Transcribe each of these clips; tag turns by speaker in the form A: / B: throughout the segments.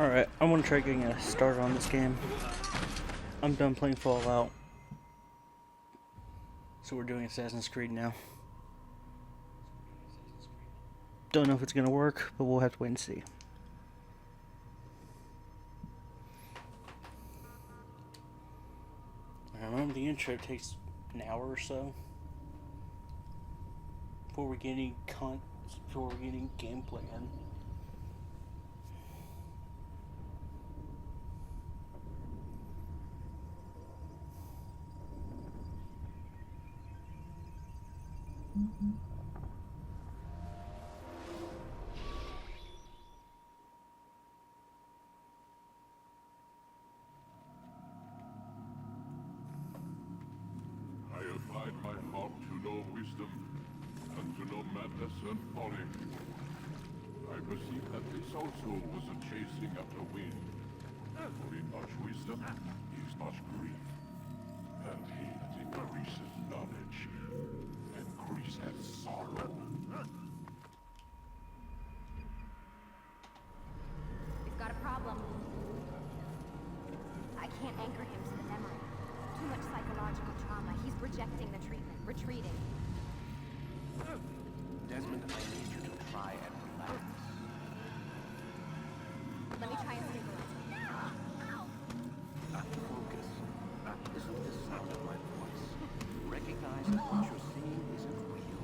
A: Alright, I want to try getting a start on this game. I'm done playing Fallout. So we're doing Assassin's Creed now. Don't know if it's going to work, but we'll have to wait and see. I remember the intro takes an hour or so before we get any gameplay in.
B: I abide my heart to know wisdom, and to know madness and folly. I perceive that this also was a chasing after wind. For in much wisdom is much grief, and he that increases knowledge increases sorrow.
C: We've got a problem. I can't anchor him to the memory. Too much psychological trauma. He's rejecting the treatment, retreating.
D: Desmond, I need you to try and relax.
C: Let me try and stabilize him.
D: Focus. Listen to the sound of my voice. Recognize that what you're seeing isn't real.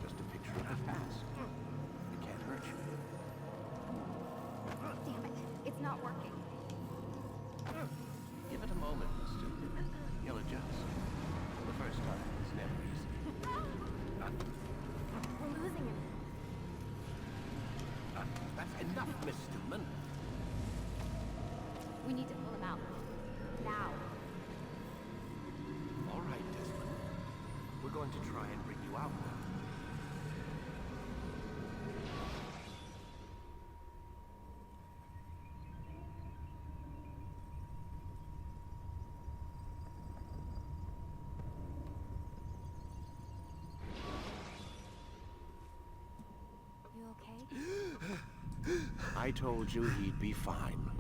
D: Just a picture of the past. It can't hurt you.
C: Damn it. It's not working.
D: Give it a moment, mister. You'll adjust. The first time is never easy.
C: We're losing him.
D: That's enough, Miss Stillman.
C: We need to pull him out. Now.
D: All right, Desmond. We're going to try and bring you out now.
C: You okay?
D: I told you he'd be fine.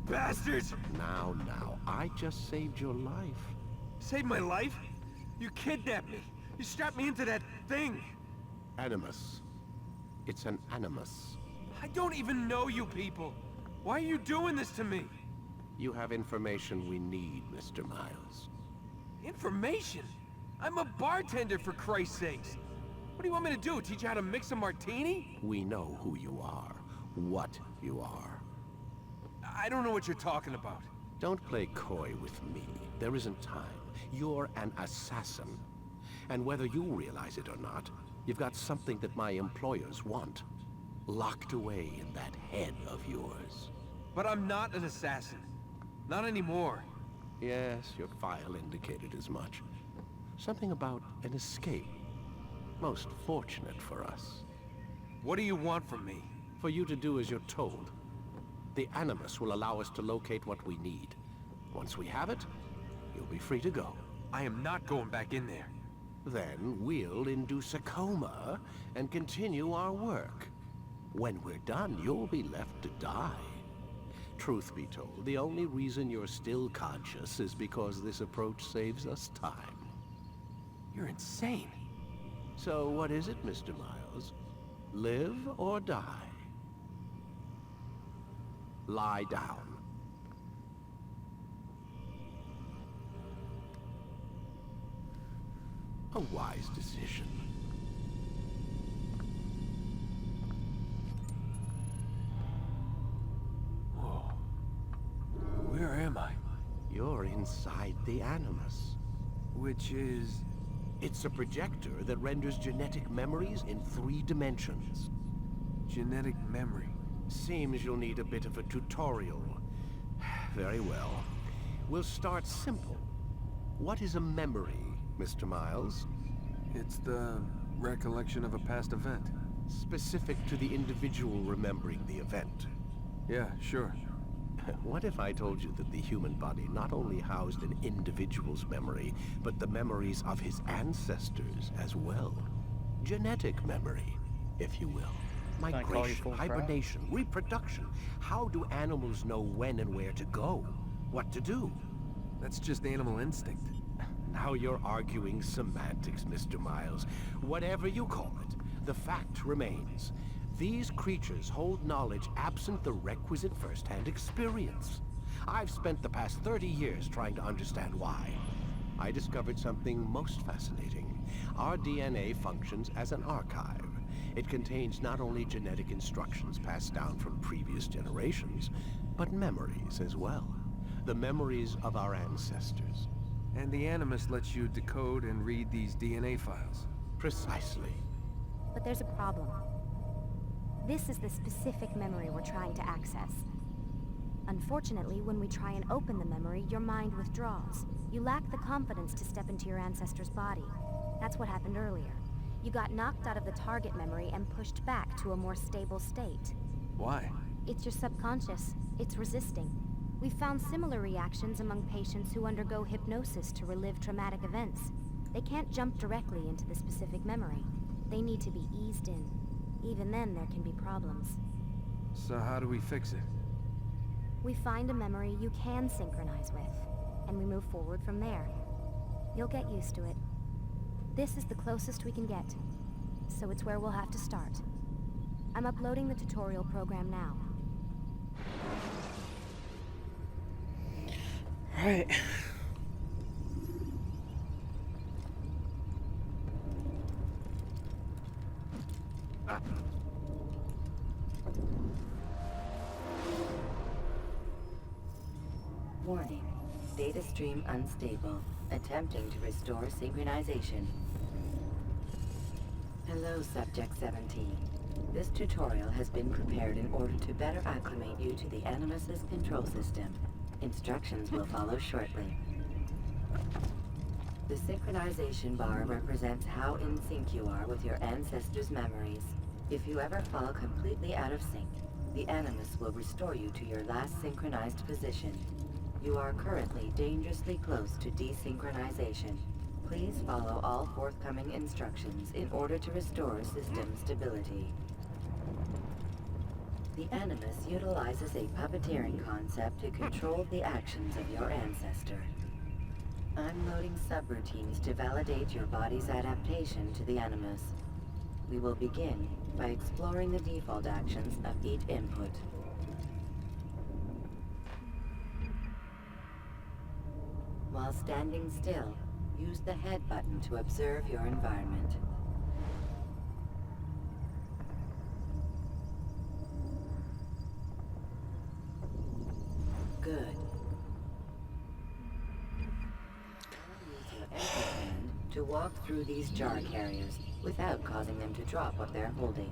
E: Bastards!
D: Now, I just saved your life.
E: Saved my life? You kidnapped me. You strapped me into that thing.
D: Animus. It's an animus.
E: I don't even know you people. Why are you doing this to me?
D: You have information we need, Mr. Miles.
E: Information? I'm a bartender, for Christ's sakes. What do you want me to do? Teach you how to mix a martini?
D: We know who you are, what you are.
E: I don't know what you're talking about.
D: Don't play coy with me. There isn't time. You're an assassin. And whether you realize it or not, you've got something that my employers want. Locked away in that head of yours.
E: But I'm not an assassin. Not anymore.
D: Yes, your file indicated as much. Something about an escape. Most fortunate for us.
E: What do you want from me?
D: For you to do as you're told. The Animus will allow us to locate what we need. Once we have it, you'll be free to go.
E: I am not going back in there.
D: Then we'll induce a coma and continue our work. When we're done, you'll be left to die. Truth be told, the only reason you're still conscious is because this approach saves us time.
E: You're insane.
D: So what is it, Mr. Miles? Live or die? Lie down. A wise decision.
E: Whoa. Where am I?
D: You're inside the Animus.
E: Which is...
D: It's a projector that renders genetic memories in 3 dimensions.
E: genetic memory.
D: Seems you'll need a bit of a tutorial. Very well. We'll start simple. What is a memory, Mr. Miles?
E: It's the recollection of a past event.
D: Specific to the individual remembering the event.
E: Yeah, sure.
D: What if I told you that the human body not only housed an individual's memory, but the memories of his ancestors as well? Genetic memory, if you will.
A: call you
D: Migration,
A: full crowd?
D: hibernation, reproduction. How do animals know when and where to go? What to do?
E: That's just animal instinct.
D: Now you're arguing semantics, Mr. Miles. Whatever you call it, the fact remains. These creatures hold knowledge absent the requisite first-hand experience. I've spent the past 30 years trying to understand why. I discovered something most fascinating. Our DNA functions as an archive. It contains not only genetic instructions passed down from previous generations, but memories as well. The memories of our ancestors.
E: And the Animus lets you decode and read these DNA files.
D: Precisely.
C: But there's a problem. This is the specific memory we're trying to access. Unfortunately, when we try and open the memory, your mind withdraws. You lack the confidence to step into your ancestor's body. That's what happened earlier. You got knocked out of the target memory and pushed back to a more stable state.
E: Why?
C: It's your subconscious. It's resisting. We've found similar reactions among patients who undergo hypnosis to relive traumatic events. They can't jump directly into the specific memory. They need to be eased in. Even then, there can be problems.
E: So how do we fix it?
C: We find a memory you can synchronize with, and we move forward from there. You'll get used to it. This is the closest we can get, so it's where we'll have to start. I'm uploading the tutorial program now.
A: Right.
F: Warning. Data stream unstable. Attempting to restore synchronization. Hello, Subject 17. This tutorial has been prepared in order to better acclimate you to the Animus's control system. Instructions will follow shortly. The synchronization bar represents how in sync you are with your ancestors' memories. If you ever fall completely out of sync, the Animus will restore you to your last synchronized position. You are currently dangerously close to desynchronization. Please follow all forthcoming instructions in order to restore system stability. The Animus utilizes a puppeteering concept to control the actions of your ancestor. I'm loading subroutines to validate your body's adaptation to the Animus. We will begin by exploring the default actions of each input. While standing still, use the head button to observe your environment. Good. Use your empty hand to walk through these jar carriers without causing them to drop what they're holding.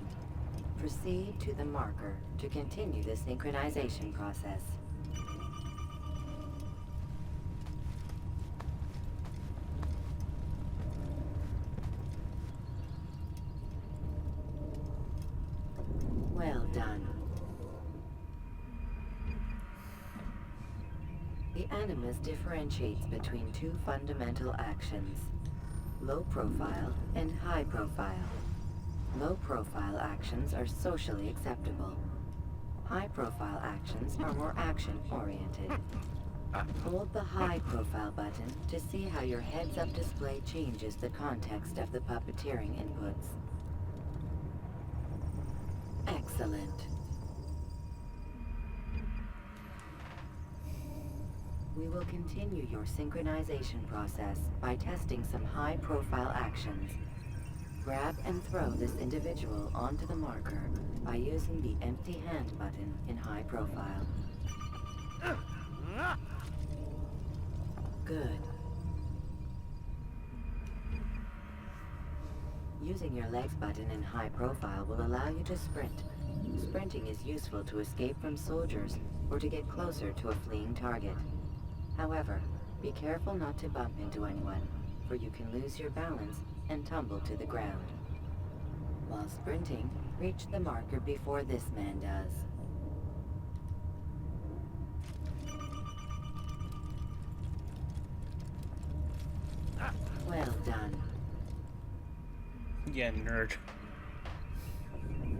F: Proceed to the marker to continue the synchronization process. Well done. The Animus differentiates between two fundamental actions: low profile and high profile. Low profile actions are socially acceptable. High profile actions are more action oriented. Hold the high profile button to see how your heads-up display changes the context of the puppeteering inputs. Excellent. We will continue your synchronization process by testing some high-profile actions. Grab and throw this individual onto the marker by using the empty hand button in high profile. Good. Using your legs button in high profile will allow you to sprint. Sprinting is useful to escape from soldiers or to get closer to a fleeing target. However, be careful not to bump into anyone, for you can lose your balance and tumble to the ground. While sprinting, reach the marker before this man does. Well done.
A: Yeah, nerd.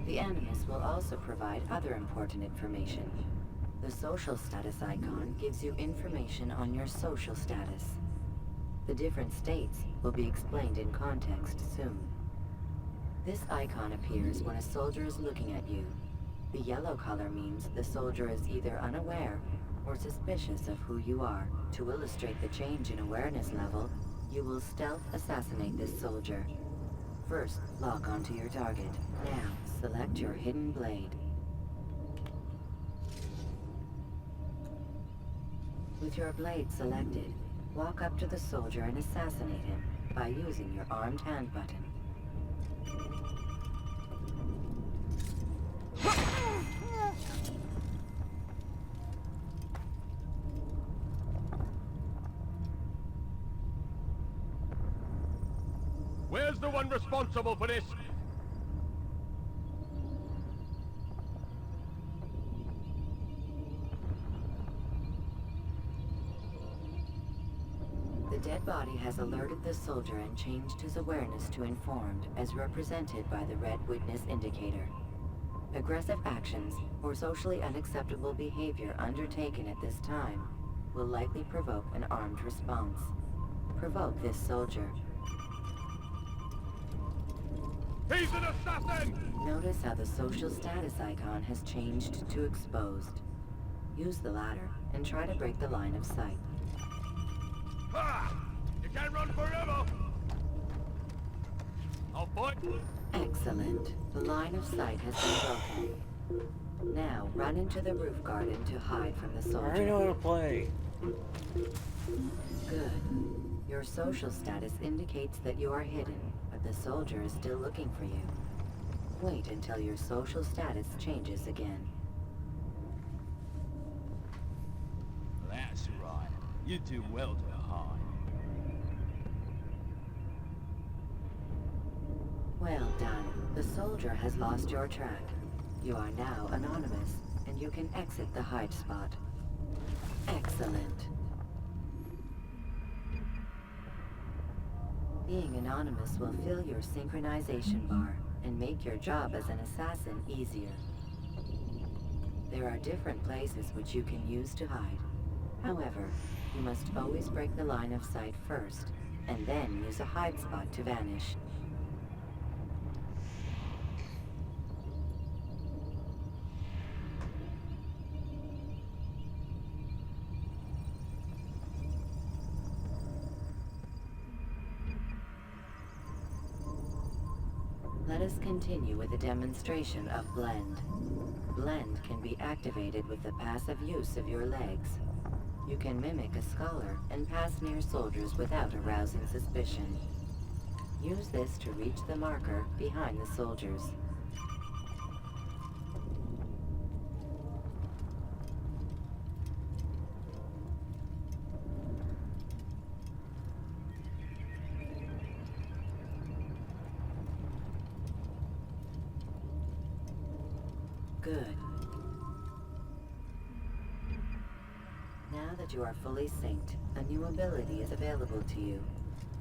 F: The Animus will also provide other important information. The social status icon gives you information on your social status. The different states will be explained in context soon. This icon appears when a soldier is looking at you. The yellow color means the soldier is either unaware or suspicious of who you are. To illustrate the change in awareness level, you will stealth assassinate this soldier. First, lock onto your target. Now, select your hidden blade. With your blade selected, walk up to the soldier and assassinate him by using your armed hand button.
G: Where's the one responsible for this?
F: The dead body has alerted the soldier and changed his awareness to informed, as represented by the red witness indicator. Aggressive actions or socially unacceptable behavior undertaken at this time will likely provoke an armed response. Provoke this soldier.
G: He's an assassin!
F: Notice how the social status icon has changed to exposed. Use the ladder and try to break the line of sight.
G: Ha! You can't run forever! I'll fight!
F: Excellent. The line of sight has been broken. Now, run into the roof garden to hide from the
A: I already know how
F: soldier.
A: to play.
F: Good. Your social status indicates that you are hidden, but the soldier is still looking for you. Wait until your social status changes again.
H: That's right. You do well to hide.
F: Well done. The soldier has lost your track. You are now anonymous, and you can exit the hide spot. Excellent. Being anonymous will fill your synchronization bar and make your job as an assassin easier. There are different places which you can use to hide. However, you must always break the line of sight first, and then use a hide spot to vanish. Let us continue with a demonstration of Blend. Blend can be activated with the passive use of your legs. You can mimic a scholar and pass near soldiers without arousing suspicion. Use this to reach the marker behind the soldiers. Good. Now that you are fully synced, a new ability is available to you.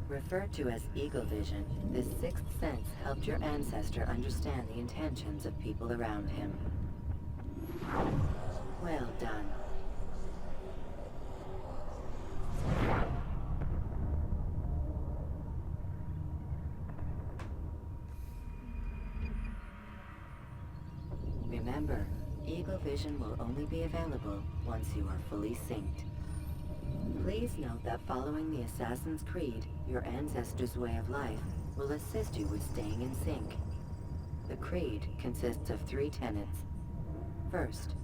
F: Referred to as Eagle Vision, this sixth sense helped your ancestor understand the intentions of people around him. Well done. Remember, Eagle Vision will only be available once you are fully synced. Please note that following the Assassin's Creed, your ancestors' way of life will assist you with staying in sync. The Creed consists of 3 tenets. First,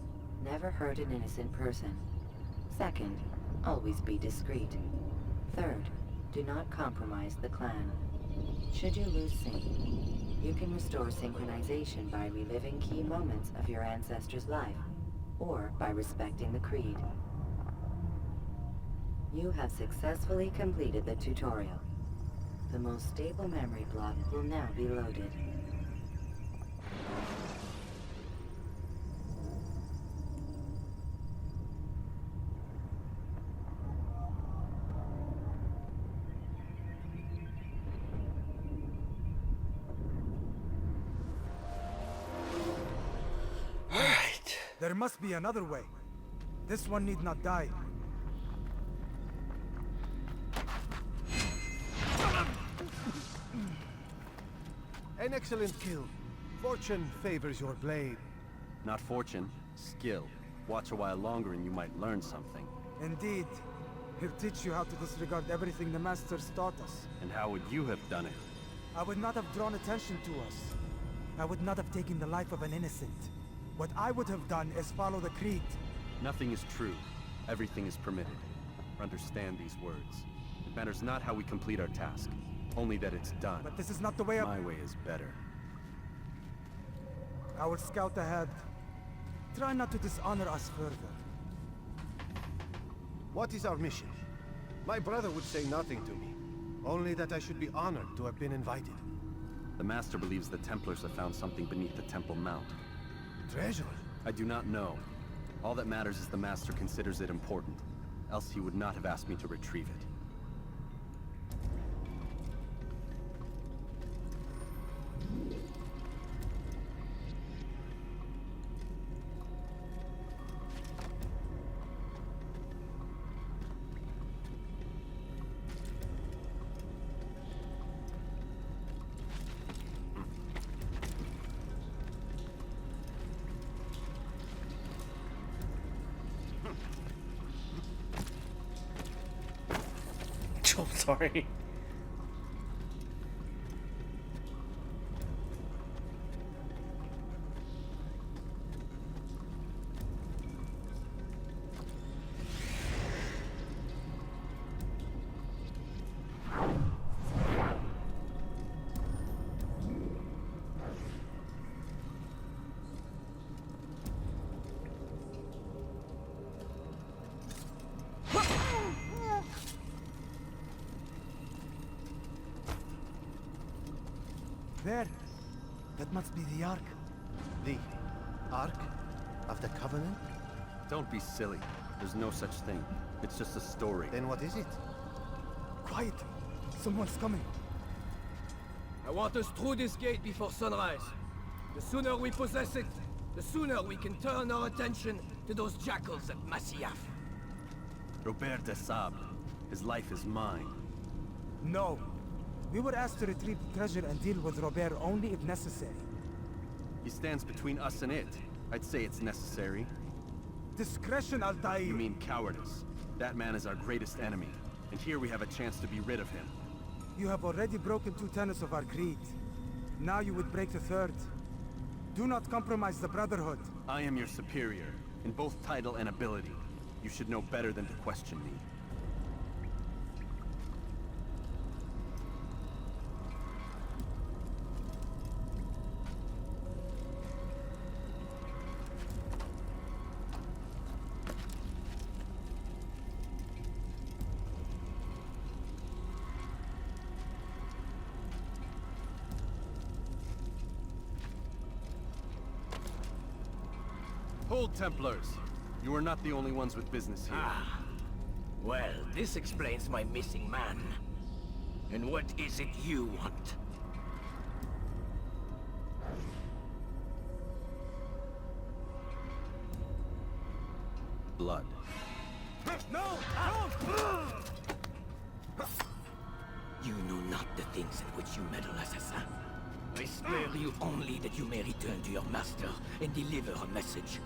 F: never hurt an innocent person. Second, always be discreet. Third, do not compromise the clan. Should you lose sync, you can restore synchronization by reliving key moments of your ancestor's life, or by respecting the Creed. You have successfully completed the tutorial. The most stable memory block will now be loaded.
I: There must be another way. This one need not die.
J: An excellent kill. Fortune favors your blade.
H: Not fortune, skill. Watch a while longer and you might learn something.
I: Indeed. He'll teach you how to disregard everything the Masters taught us.
H: And how would you have done it?
I: I would not have drawn attention to us. I would not have taken the life of an innocent. What I would have done is follow the creed.
H: Nothing is true. Everything is permitted. Understand these words. It matters not how we complete our task, only that it's done.
I: But this is not the way of...
H: My way is better.
I: I will scout ahead. Try not to dishonor us further.
J: What is our mission? My brother would say nothing to me. Only that I should be honored to have been invited.
H: The Master believes the Templars have found something beneath the Temple Mount.
J: Treasure?
H: I do not know. All that matters is the Master considers it important. Else he would not have asked me to retrieve it.
A: Oh, sorry.
I: There. That must be the Ark.
J: The Ark of the Covenant?
H: Don't be silly. There's no such thing. It's just a story.
J: Then what is it?
I: Quiet. Someone's coming.
K: I want us through this gate before sunrise. The sooner we possess it, the sooner we can turn our attention to those jackals at Masyaf.
H: Robert de Sable. His life is mine.
I: No. We were asked to retrieve the treasure and deal with Robert only if necessary.
H: He stands between us and it. I'd say it's necessary.
I: Discretion, Altair.
H: You mean cowardice. That man is our greatest enemy, and here we have a chance to be rid of him.
I: You have already broken 2 tenets of our creed. Now you would break the 3rd. Do not compromise the Brotherhood.
H: I am your superior, in both title and ability. You should know better than to question me. Hold, Templars! You are not the only ones with business here.
K: Well, this explains my missing man. And what is it you want?
H: Blood.
I: No! No!
K: You know not the things in which you meddle, assassin. I spare you only that you may return to your master and deliver a message.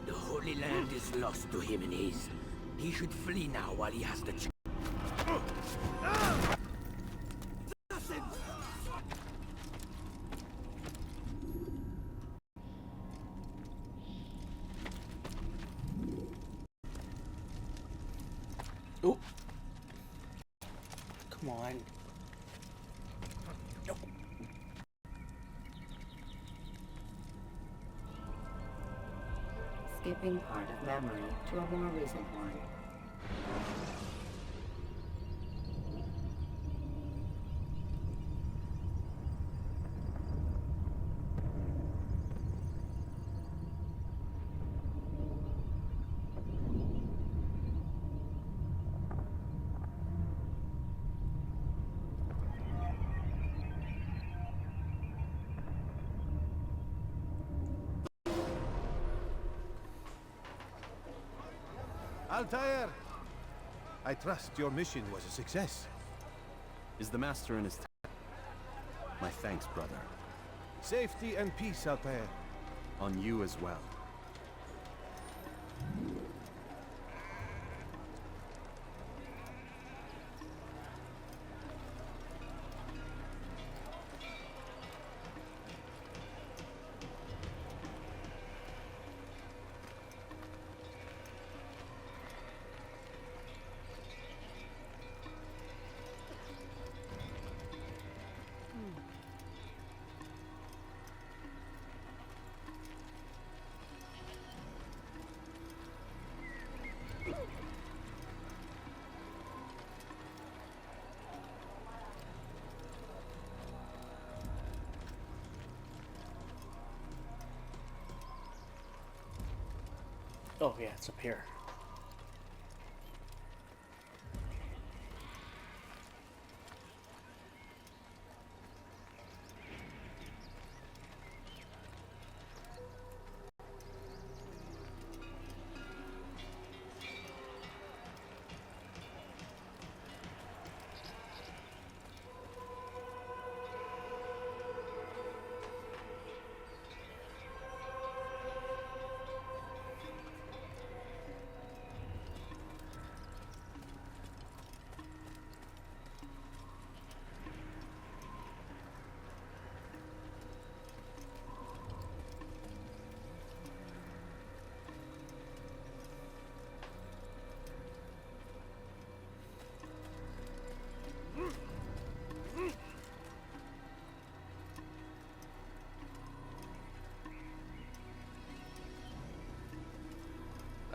K: The Holy Land is lost to him and his. He should flee now while he has the chance.
A: Oh. Come on. No.
F: Skipping part of memory to a more recent one.
J: Altair! I trust your mission was a success.
H: Is the Master in his town? My thanks, brother.
J: Safety and peace, Altair.
H: On you as well.
A: Oh yeah, it's up here.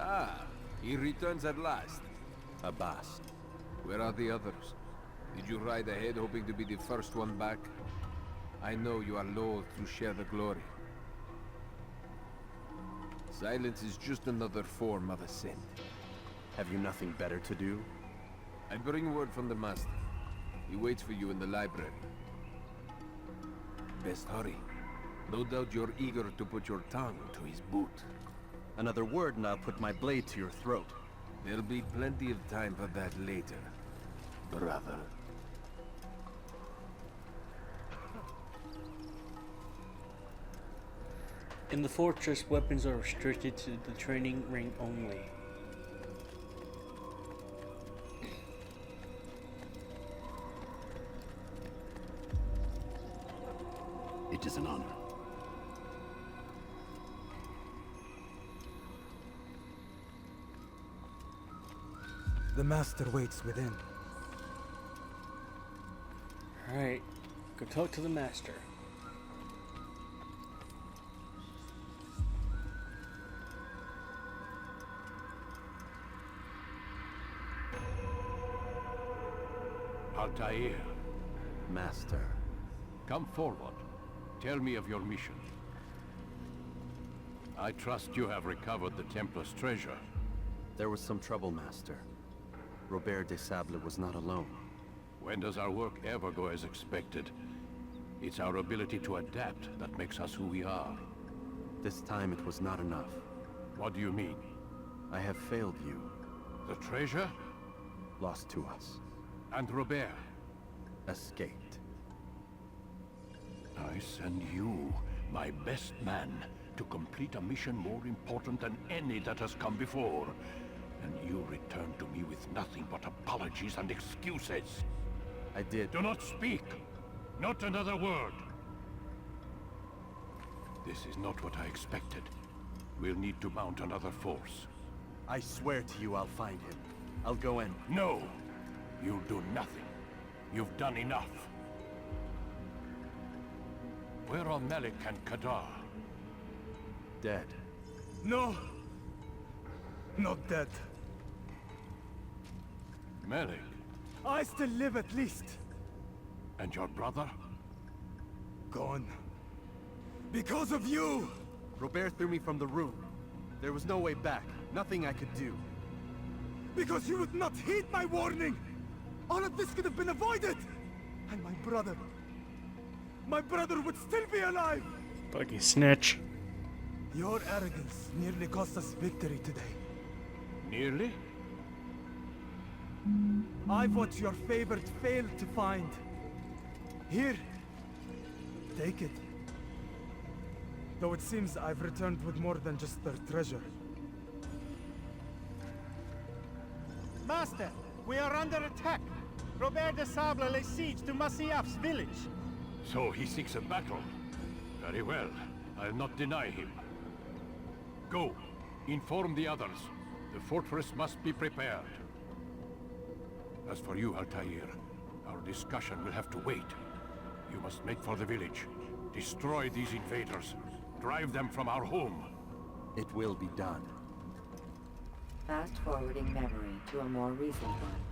E: Ah, he returns at last.
H: Abbas.
E: Where are the others? Did you ride ahead hoping to be the first one back? I know you are loath to share the glory. Silence is just another form of assent.
H: Have you nothing better to do?
E: I bring word from the Master. He waits for you in the library. Best hurry. No doubt you're eager to put your tongue to his boot.
H: Another word and I'll put my blade to your throat.
E: There'll be plenty of time for that later, brother.
A: In the fortress, weapons are restricted to the training ring only.
K: It is an honor.
I: The Master waits within.
A: Alright, go talk to the Master.
B: Altair,
H: Master.
B: come forward. Tell me of your mission. I trust you have recovered the Templar's treasure.
H: There was some trouble, Master. Robert de Sable was not alone.
B: When does our work ever go as expected? It's our ability to adapt that makes us who we are.
H: This time it was not enough.
B: What do you mean?
H: I have failed you.
B: The treasure?
H: Lost to us.
B: And Robert?
H: Escaped.
B: I send you, my best man, to complete a mission more important than any that has come before. And you return to me with nothing but apologies and excuses.
H: I did.
B: Do not speak! Not another word! This is not what I expected. We'll need to mount another force.
H: I swear to you I'll find him. I'll go in.
B: No! You'll do nothing. You've done enough. Where are Malik and Kadar?
H: Dead.
I: No! Not dead.
B: Malik?
I: I still live at least.
B: And your brother?
I: Gone. Because of you!
H: Robert threw me from the room. There was no way back. Nothing I could do.
I: Because you would not heed my warning! All of this could have been avoided! And my brother would still be alive!
A: Fucking snitch.
I: Your arrogance nearly cost us victory today.
B: Nearly?
I: I've what your favorite failed to find. Here. Take it. Though it seems I've returned with more than just their treasure.
L: Master, we are under attack. Robert de Sable lays siege to Masyaf's village.
G: So he seeks a battle. Very well. I'll not deny him. Go. Inform the others. The fortress must be prepared. As for you, Altair, our discussion will have to wait. You must make for the village. Destroy these invaders. Drive them from our home.
H: It will be done.
F: Fast-forwarding memory to a more recent one.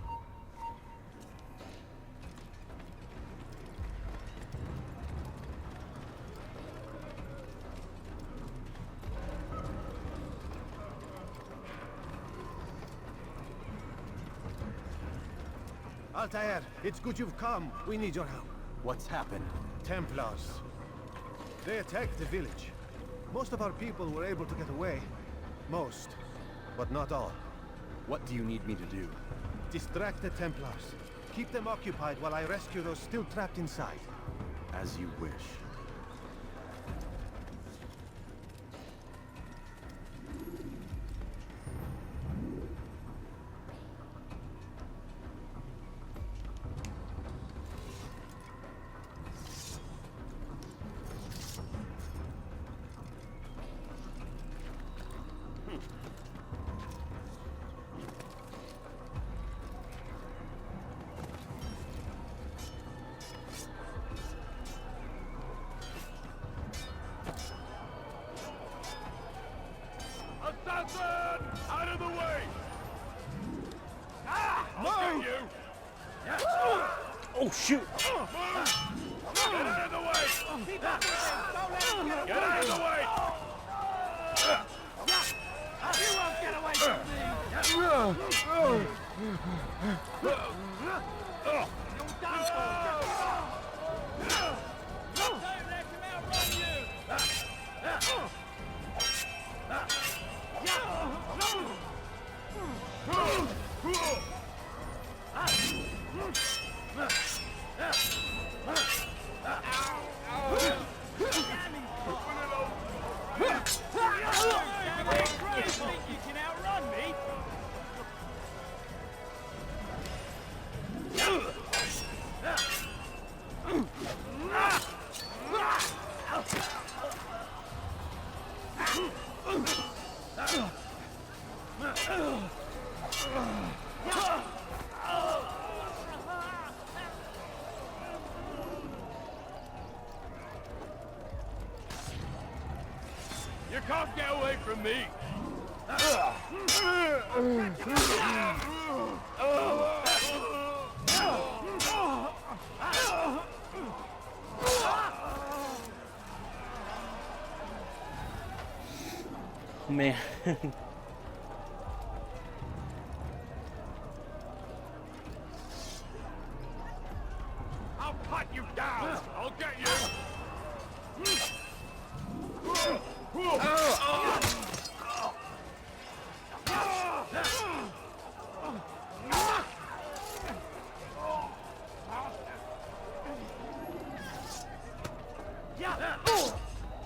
J: Altair, it's good you've come. We need your help.
H: What's happened?
J: Templars. They attacked the village. Most of our people were able to get away. Most, but not all.
H: What do you need me to do?
J: Distract the Templars. Keep them occupied while I rescue those still trapped inside.
H: As you wish.
G: Assassin! Out of the way! I'll get you!
A: Oh shoot!
G: Move! Get out of the way! Get out of the way!
L: You won't get away from
G: You can't get away from me!
A: Man.
G: I'll cut you down! I'll get you!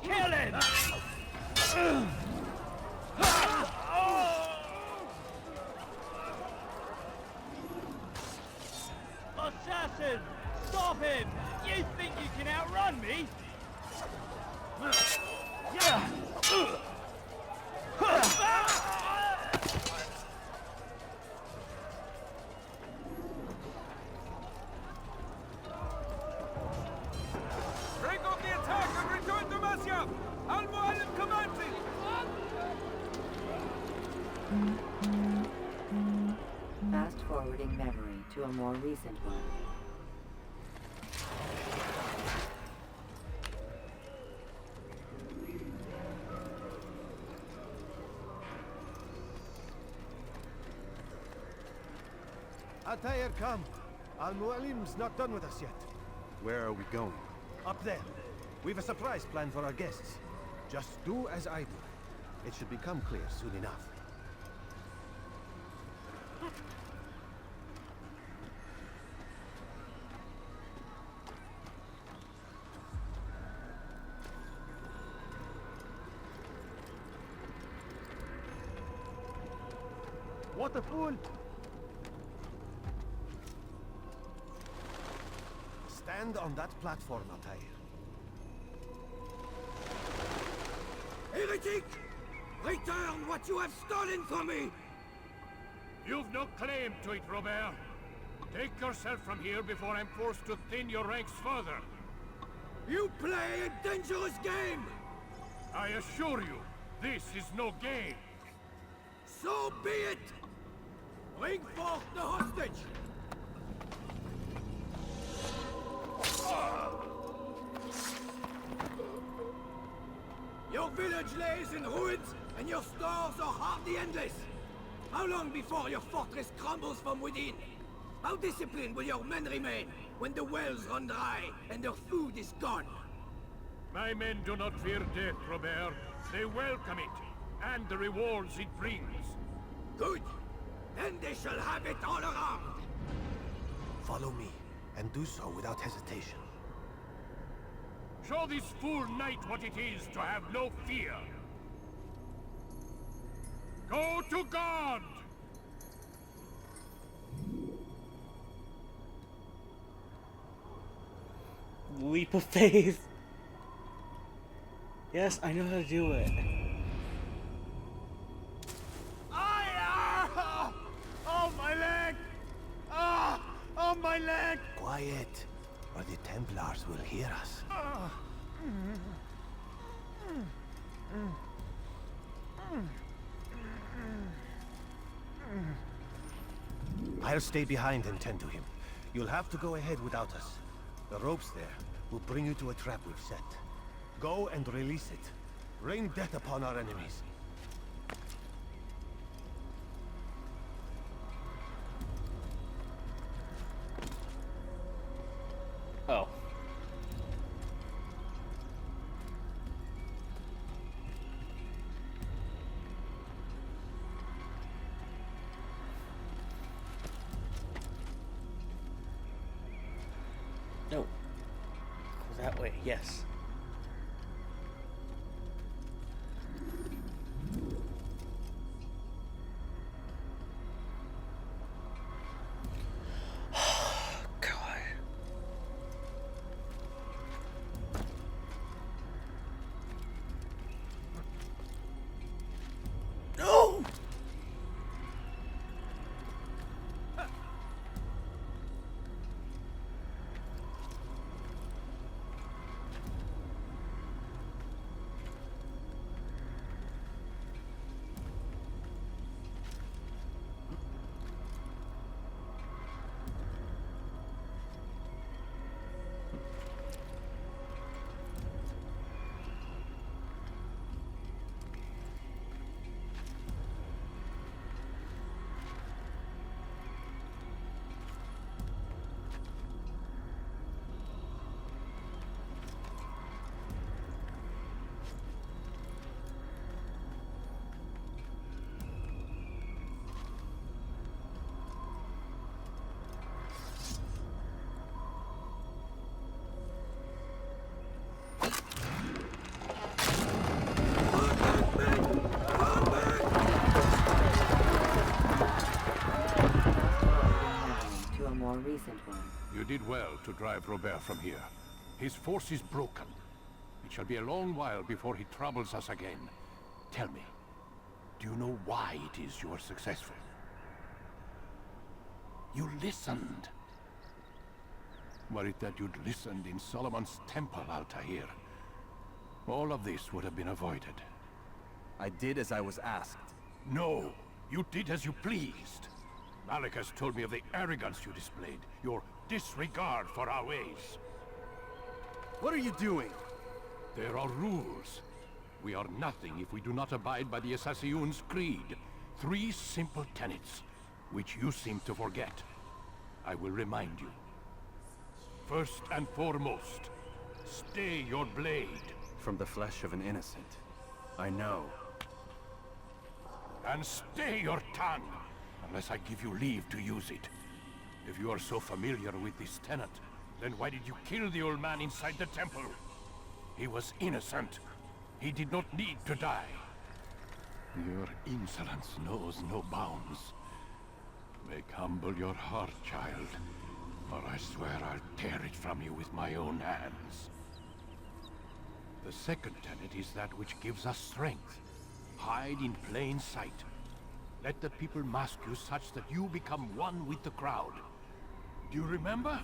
L: Kill him! Assassin! Stop him! You think you can outrun me?
I: Break off the attack and return to Masyaf! Al-Mu'allim commanding!
F: Fast-forwarding memory to a more recent one.
J: Altair, come. Al-Mu'allim's not done with us yet.
H: Where are we going?
J: Up there. We've a surprise planned for our guests. Just do as I do. It should become clear soon enough. What a fool! Stand on that platform, Altair.
K: Heretic! Return what you have stolen from me!
G: You've no claim to it, Robert. Take yourself from here before I'm forced to thin your ranks further.
K: You play a dangerous game!
G: I assure you, this is no game.
K: So be it! Bring forth the hostage! Your village lays in ruins, and your stores are hardly endless. How long before your fortress crumbles from within? How disciplined will your men remain when the wells run dry and their food is gone?
G: My men do not fear death, Robert. They welcome it, and the rewards it brings.
K: Good. Then they shall have it all around.
J: Follow me, and do so without hesitation.
G: Show this fool knight what it is to have no fear. Go to God!
A: Leap of faith. Yes, I know how to do it.
I: Oh, my leg! Ah! Oh, my leg!
J: Quiet, or the Templars will hear us. I'll stay behind and tend to him. You'll have to go ahead without us. The ropes there will bring you to a trap we've set. Go and release it. Rain death upon our enemies.
A: Oh. No. Go that way, yes.
F: To a more recent one.
G: You did well to drive Robert from here. His force is broken. It shall be a long while before he troubles us again. Tell me, do you know why it is you are successful? You listened. Were it that you'd listened in Solomon's temple, Altair, all of this would have been avoided.
H: I did as I was asked.
G: No, you did as you pleased. Malik has told me of the arrogance you displayed, your disregard for our ways.
H: What are you doing?
G: There are rules. We are nothing if we do not abide by the Assassin's creed. 3 simple tenets, which you seem to forget. I will remind you. First and foremost, stay your blade.
H: From the flesh of an innocent. I know.
G: And stay your tongue, unless I give you leave to use it. If you are so familiar with this tenet, then why did you kill the old man inside the temple? He was innocent. He did not need to die. Your insolence knows no bounds. Make humble your heart, child, or I swear I'll tear it from you with my own hands. The second tenet is that which gives us strength. Hide in plain sight. Let the people mask you such that you become one with the crowd. Do you remember?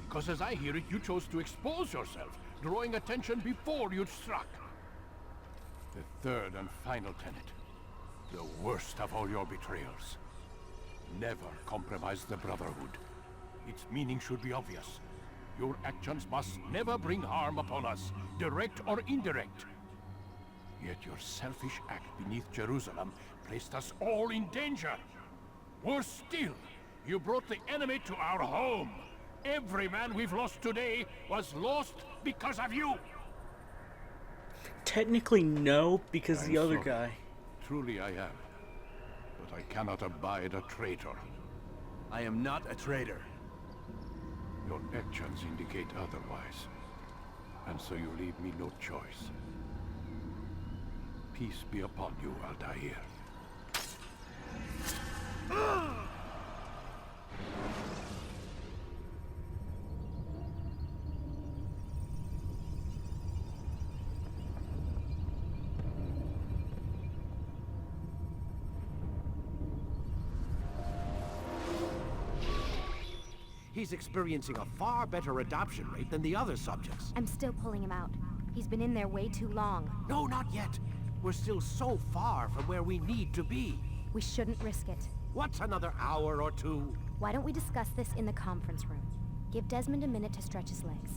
G: Because as I hear it, you chose to expose yourself, drawing attention before you'd struck. The third and final tenet. The worst of all your betrayals. Never compromise the Brotherhood. Its meaning should be obvious. Your actions must never bring harm upon us, direct or indirect. Yet your selfish act beneath Jerusalem placed us all in danger. Worse still, you brought the enemy to our home. Every man we've lost today was lost because of you.
A: Technically, no, because the other
G: sorry.
A: guy.
G: Truly I am. But I cannot abide a traitor.
H: I am not a traitor.
G: Your actions indicate otherwise. And so you leave me no choice. Peace be upon you, Altair.
D: He's experiencing a far better adoption rate than the other subjects.
C: I'm still pulling him out. He's been in there way too long.
D: No, not yet. We're still so far from where we need to be.
C: We shouldn't risk it.
D: What's another hour or two?
C: Why don't we discuss this in the conference room? Give Desmond a minute to stretch his legs.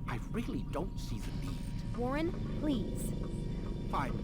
D: I really don't see the need.
C: Warren, please.
D: Fine.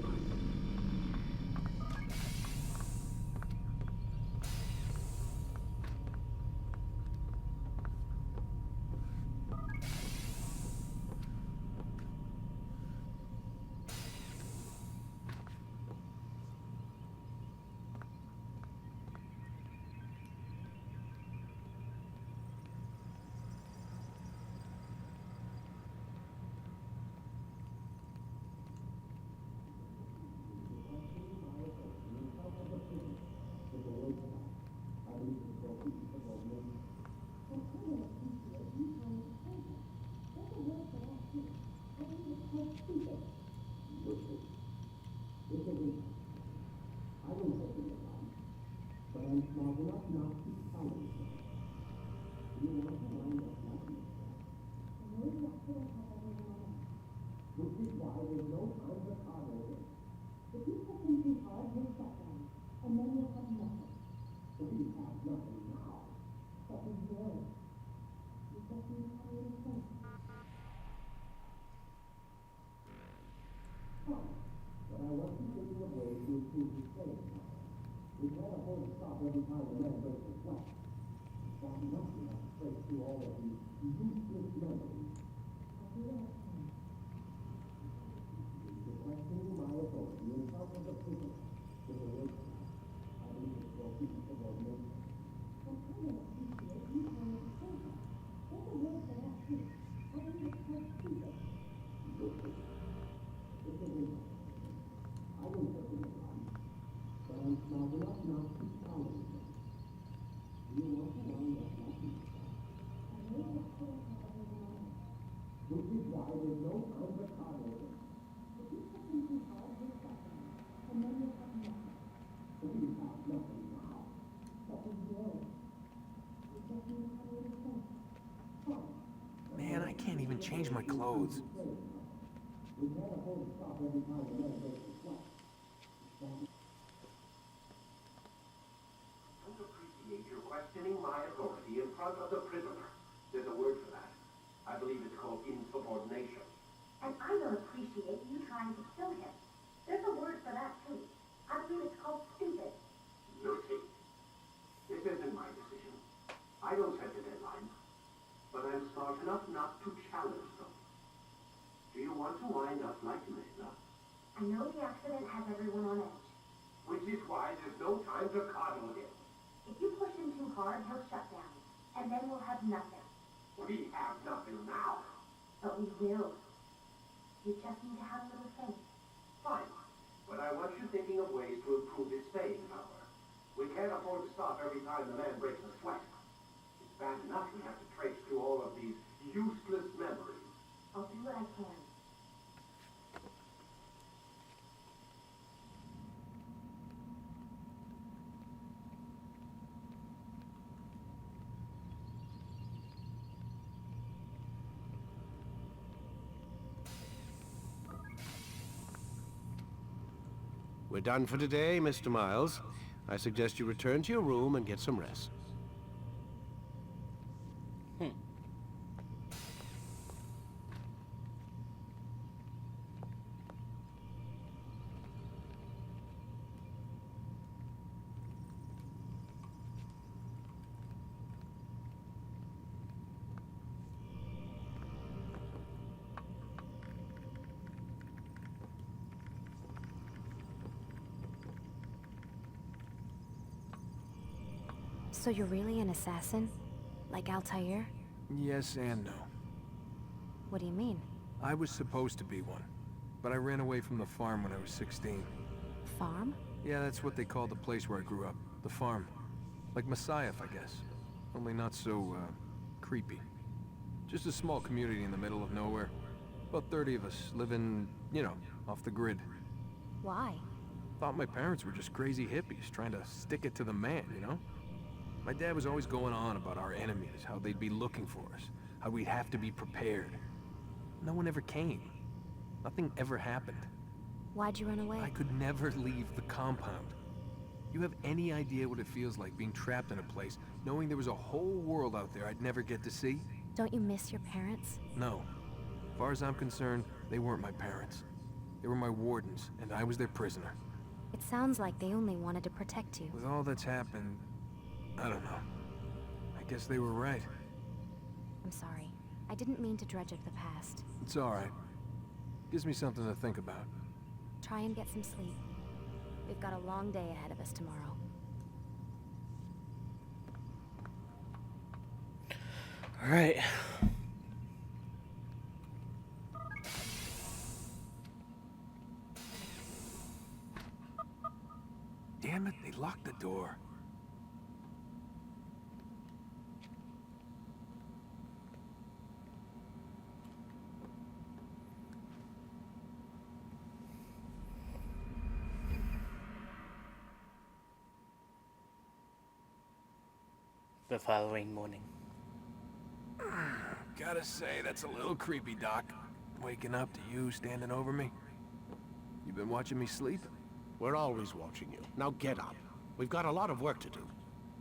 H: Man, I can't even change my clothes.
M: You're questioning my authority in front of the prisoner. There's a word for that. I believe it's called insubordination.
N: And I don't appreciate you trying to kill him. There's a word for that, too. I believe it's called stupid.
M: Lucy, this isn't my decision. I don't set the deadlines. But I'm smart enough not to challenge them. Do you want to wind up like Mesa?
N: I know the accident has everyone on edge.
M: Which is why there's no time to coddle him.
N: If you push him too hard, he'll shut down. And then we'll have nothing.
M: We have nothing now.
N: But we will. You just need to have a little faith.
M: Fine. But I want you thinking of ways to improve his staying power. We can't afford to stop every time the man breaks a sweat. It's bad enough we have to traipse through all of these useless memories.
N: I'll do what I can.
D: We're done for today, Mr. Miles. I suggest you return to your room and get some rest.
C: So you're really an assassin? Like Altair?
E: Yes and no.
C: What do you mean?
E: I was supposed to be one, but I ran away from the farm when I was 16.
C: Farm?
E: Yeah, that's what they called the place where I grew up. The farm. Like Messiah, I guess. Only not so, creepy. Just a small community in the middle of nowhere. About 30 of us living, you know, off the grid.
C: Why?
E: Thought my parents were just crazy hippies trying to stick it to the man, you know? My dad was always going on about our enemies, how they'd be looking for us, how we'd have to be prepared. No one ever came. Nothing ever happened.
C: Why'd you run away?
E: I could never leave the compound. You have any idea what it feels like being trapped in a place, knowing there was a whole world out there I'd never get to see?
C: Don't you miss your parents?
E: No. As far as I'm concerned, they weren't my parents. They were my wardens, and I was their prisoner.
C: It sounds like they only wanted to protect you.
E: With all that's happened, I don't know. I guess they were right.
C: I'm sorry. I didn't mean to dredge up the past.
E: It's alright. Gives me something to think about.
C: Try and get some sleep. We've got a long day ahead of us tomorrow.
A: All right.
E: Damn it, they locked the door.
A: The following morning.
E: Gotta say, that's a little creepy, Doc. Waking up to you standing over me. You been watching me sleep?
D: We're always watching you. Now get up. We've got a lot of work to do.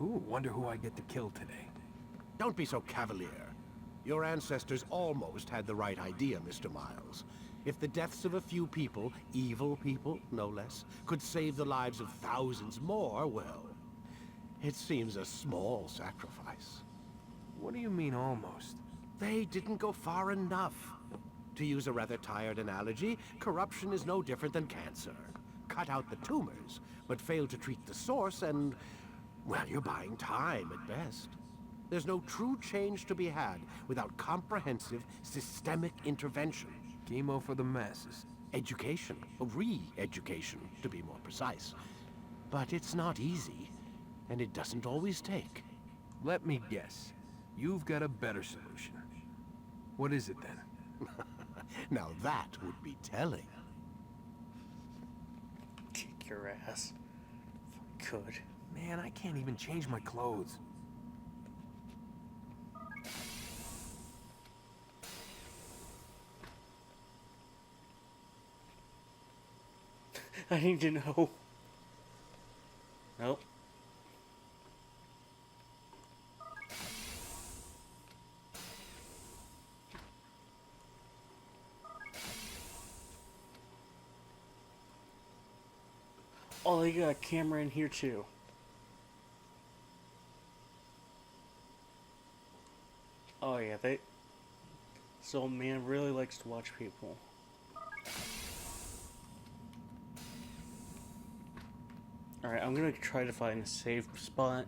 E: Ooh, wonder who I get to kill today.
D: Don't be so cavalier. Your ancestors almost had the right idea, Mr. Miles. If the deaths of a few people, evil people, no less, could save the lives of thousands more, well, it seems a small sacrifice.
E: What do you mean, almost?
D: They didn't go far enough. To use a rather tired analogy, corruption is no different than cancer. Cut out the tumors, but fail to treat the source and, well, you're buying time at best. There's no true change to be had without comprehensive, systemic intervention.
E: Chemo for the masses.
D: Education, re-education, to be more precise. But it's not easy, and it doesn't always take.
E: Let me guess. You've got a better solution. What is it then?
D: Now that would be telling.
A: Kick your ass. If I could.
E: Man, I can't even change my clothes.
A: I need to know. Nope. Oh, they got a camera in here too. Oh yeah, this old man really likes to watch people. Alright, I'm gonna try to find a safe spot.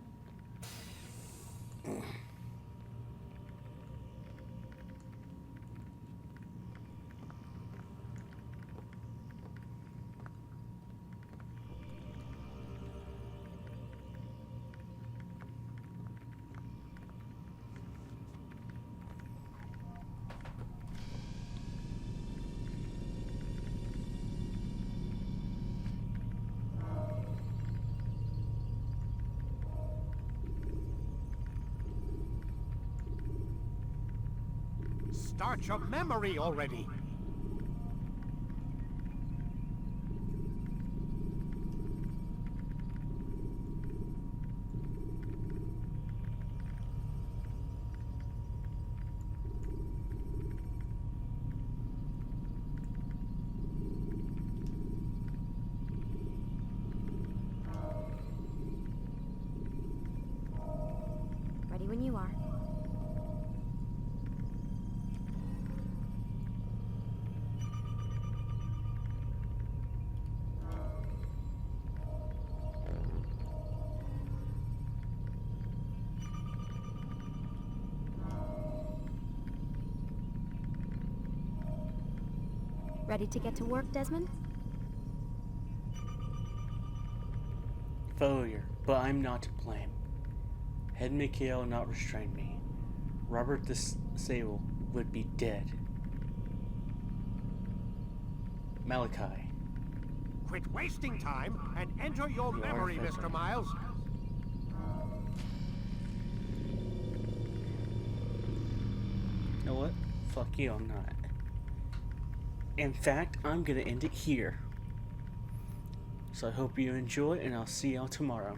J: Start your memory already!
C: Ready when you are. Ready to get to work, Desmond?
A: Failure, but I'm not to blame. Had Mikhail not restrained me, Robert the Sable would be dead. Malachi.
J: Quit wasting time and enter your
A: You are
J: memory,
A: affected.
J: Mr. Miles.
A: You know what? Fuck you, I'm not. In fact, I'm gonna end it here. So I hope you enjoy, and I'll see y'all tomorrow.